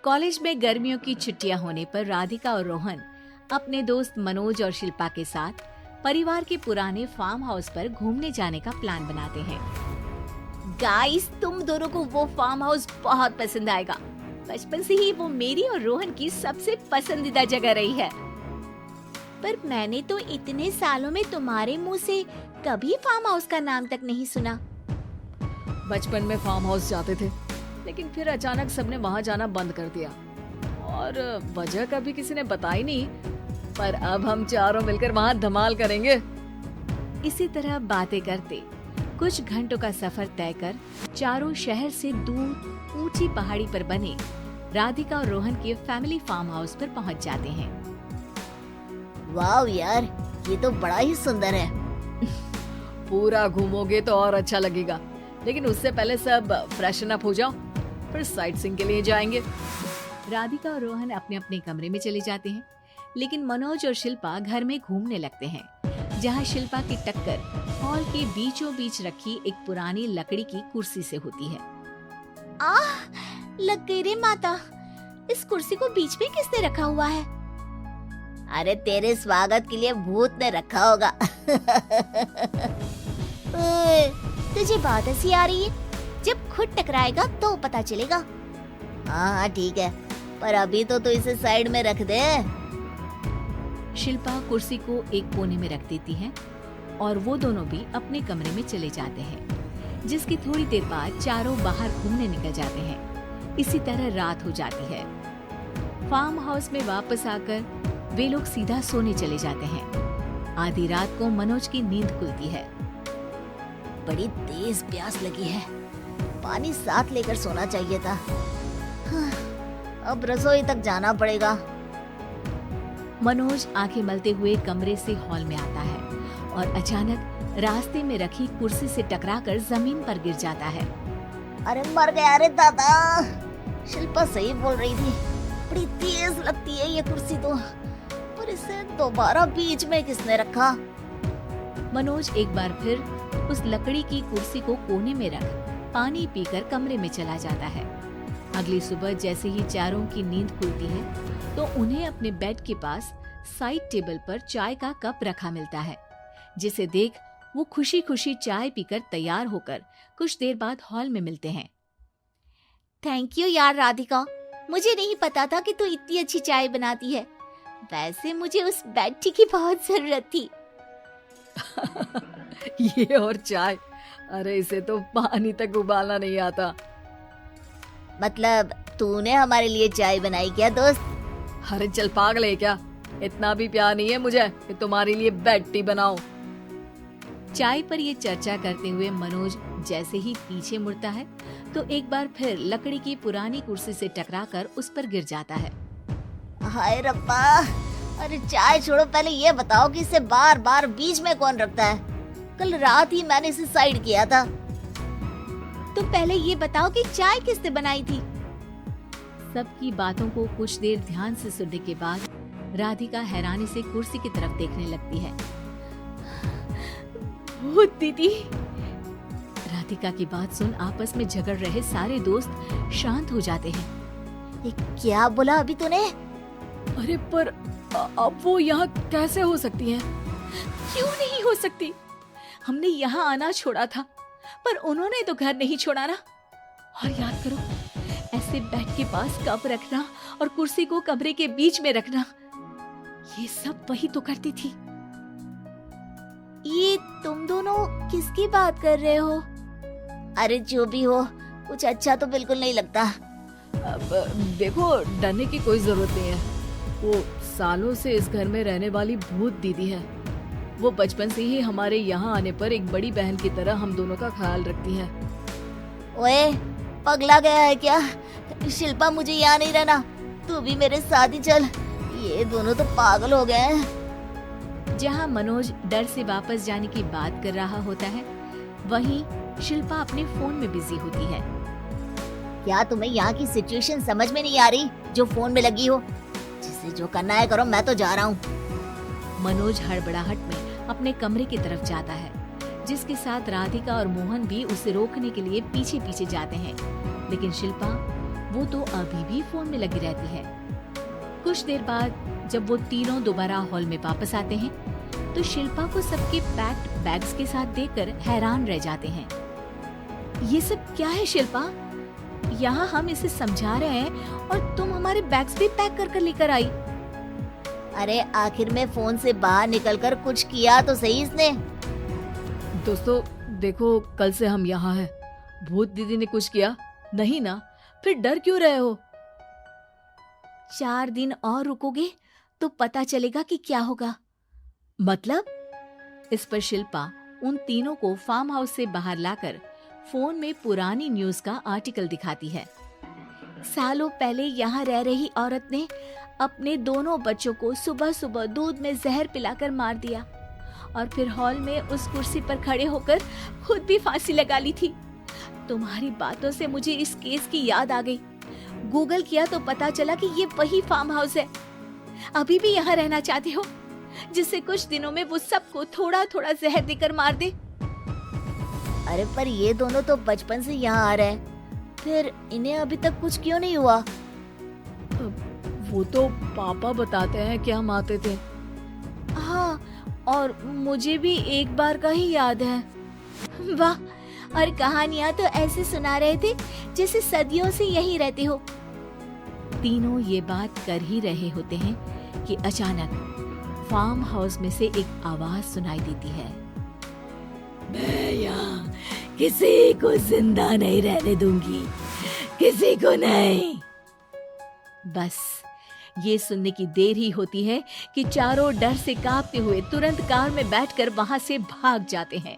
College में गर्मियों की छुट्टियां होने पर राधिका और रोहन अपने दोस्त मनोज और शिल्पा के साथ परिवार के पुराने फार्म हाउस पर घूमने जाने का प्लान बनाते हैं। गाइस, तुम दोनों को वो फार्म हाउस बहुत पसंद आएगा। बचपन से ही वो मेरी और रोहन की सबसे पसंदीदा जगह रही है। पर मैंने तो इतने सालों में तुम्हारे मुंह से कभी फार्म हाउस का नाम तक नहीं सुना। बचपन में फार्म हाउस जाते थे, लेकिन फिर अचानक सबने वहाँ जाना बंद कर दिया और वजह कभी किसी ने बताई नहीं। पर अब हम चारों मिलकर वहाँ धमाल करेंगे। इसी तरह बातें करते कुछ घंटों का सफर तय कर चारों शहर से दूर ऊंची पहाड़ी पर बने राधिका और रोहन के फैमिली फार्म हाउस पर पहुंच जाते हैं। वाव यार, ये तो बड़ा ही सुंदर है। पूरा घूमोगे तो और अच्छा लगेगा, लेकिन उससे पहले सब फ्रेशन अप हो जाओ, फिर साइट सीइंग के लिए जाएंगे। राधिका और रोहन अपने अपने कमरे में चले जाते हैं, लेकिन मनोज और शिल्पा घर में घूमने लगते हैं, जहाँ शिल्पा की टक्कर हॉल के बीचों बीच रखी एक पुरानी लकड़ी की कुर्सी से होती है। आह, लग गई रे माता, इस कुर्सी को बीच में किसने रखा हुआ है? अरे तेरे स्वागत के लिए भूत ने रखा होगा। तुझे बात ऐसी आ रही है, जब खुद टकराएगा तो पता चलेगा। हाँ ठीक है, पर अभी तो तू इसे साइड में रख दे। शिल्पा कुर्सी को एक कोने में रख देती है और वो दोनों भी अपने कमरे में चले जाते हैं, जिसकी थोड़ी देर बाद चारों बाहर घूमने निकल जाते हैं। इसी तरह रात हो जाती है। फार्म हाउस में वापस आकर वे लोग सीधा सोने चले जाते हैं। आधी रात को मनोज की नींद खुलती है। बड़ी तेज प्यास लगी है, पानी साथ लेकर सोना चाहिए था। हाँ, अब रसोई तक जाना पड़ेगा। मनोज आंखें मलते हुए कमरे से हॉल में आता है और अचानक रास्ते में रखी कुर्सी से टकराकर जमीन पर गिर जाता है। अरे मर गया रे दादा। शिल्पा सही बोल रही थी, बड़ी तेज लगती है ये कुर्सी तो। पर इसे दोबारा बीच में किसने रखा? मनोज एक बार फिर उस लकड़ी की कुर्सी को कोने में रख पानी पीकर कमरे में चला जाता है। अगली सुबह जैसे ही चारों की नींद खुलती है तो उन्हें अपने बेड के पास साइड टेबल पर चाय का कप रखा मिलता है, जिसे देख वो खुशी खुशी चाय पीकर तैयार होकर कुछ देर बाद हॉल में मिलते हैं। थैंक यू यार राधिका, मुझे नहीं पता था कि तू इतनी अच्छी चाय बनाती है। वैसे मुझे उस बेड टी की बहुत जरूरत थी। ये और चाय, अरे इसे तो पानी तक उबालना नहीं आता। मतलब तूने हमारे लिए चाय बनाई क्या दोस्त? अरे चल पागल है क्या, इतना भी प्यार नहीं है मुझे कि तुम्हारे लिए बेड टी बनाऊं। चाय पर ये चर्चा करते हुए मनोज जैसे ही पीछे मुड़ता है तो एक बार फिर लकड़ी की पुरानी कुर्सी से टकराकर उस पर गिर जाता है। हाय रब्बा, अरे चाय छोड़ो, पहले ये बताओ कि इसे बार बार बीच में कौन रखता है? कल रात ही मैंने इसे साइड किया था। तो पहले ये बताओ कि चाय किसने बनाई थी? सबकी बातों को कुछ देर ध्यान से सुनने के बाद राधिका हैरानी से कुर्सी की तरफ देखने लगती है। भूत दीदी। राधिका की बात सुन आपस में झगड़ रहे सारे दोस्त शांत हो जाते हैं। ये क्या बोला अभी तूने? अरे पर अब वो यहाँ कैसे हो सकती हैं? क्यों नहीं हो सकती? हमने यहाँ आना छोड़ा था, पर उन्होंने तो घर नहीं छोड़ा ना। और याद करो, ऐसे बेड के पास कप रखना और कुर्सी को कमरे के बीच में रखना, ये सब वही तो करती थी। ये तुम दोनों किसकी बात कर रहे हो? अरे जो भी हो, कुछ अच्छा तो बिल्कुल नहीं लगता। अब देखो, डरने की कोई जरूरत नहीं है। वो सालों से इस घर में रहने वाली भूत दीदी है। वो बचपन से ही हमारे यहाँ आने पर एक बड़ी बहन की तरह हम दोनों का ख्याल रखती है। ओए, पगला गया है क्या? शिल्पा, मुझे यहाँ नहीं रहना, तू भी मेरे साथ ही चल। ये दोनों तो पागल हो गए हैं। जहाँ मनोज डर से वापस जाने की बात कर रहा होता है, वहीं शिल्पा अपने फोन में बिजी होती है। क्या तुम्हें यहाँ की सिचुएशन समझ में नहीं आ रही जो फोन में लगी हो? जिसे जो करना है करो, मैं तो जा रहा हूँ। मनोज हड़बड़ाहट में अपने कमरे की तरफ जाता है, जिसके साथ राधिका और मोहन भी उसे रोकने के लिए पीछे पीछे जाते हैं। लेकिन शिल्पा वो तो अभी भी फोन में लगी रहती है। कुछ देर बाद जब वो तीनों दोबारा हॉल में वापस आते हैं तो शिल्पा को सबके पैक्ड बैग्स के साथ देखकर हैरान रह जाते हैं। ये सब क्या है शिल्पा? यहाँ हम इसे समझा रहे हैं और तुम हमारे बैग्स भी पैक कर कर लेकर आई। अरे आखिर में फोन से बाहर निकलकर कुछ किया तो सही इसने। दोस्तों देखो, कल से हम यहाँ हैं। भूत दीदी ने कुछ किया नहीं ना? फिर डर क्यों रहे हो? 4 दिन और रुकोगे तो पता चलेगा कि क्या होगा। मतलब? इस पर शिल्पा उन तीनों को फार्म हाउस से बाहर लाकर फोन में पुरानी न्यूज का आर्टिकल दिखाती है। सालों पहले यहाँ रह रही औरत ने अपने दोनों बच्चों को सुबह सुबह दूध में जहर पिलाकर मार दिया और फिर हॉल में उस कुर्सी पर खड़े होकर खुद भी फांसी लगा ली थी। तुम्हारी बातों से मुझे इस केस की याद आ गई। गूगल किया तो पता चला कि ये वही फार्म हाउस है। अभी भी यहाँ रहना चाहते हो, जिससे कुछ दिनों में वो सबको थोड़ा थोड़ा जहर देकर मार दे? अरे पर ये दोनों तो बचपन से यहाँ आ रहे हैं, फिर इन्हें अभी तक कुछ क्यों नहीं हुआ? वो तो पापा बताते हैं कि हम आते थे। हाँ, और मुझे भी एक बार का ही याद है। वाह, और कहानियाँ तो ऐसे सुना रहे थे जैसे सदियों से यहीं रहते हो। तीनों ये बात कर ही रहे होते हैं कि अचानक फार्म हाउस में से एक आवाज सुनाई देती है। मैं यहाँ किसी को जिंदा नहीं रहने दूंगी, किसी को नहीं। बस ये सुनने की देर ही होती है कि चारों डर से कांपते हुए तुरंत कार में बैठकर वहां से भाग जाते हैं।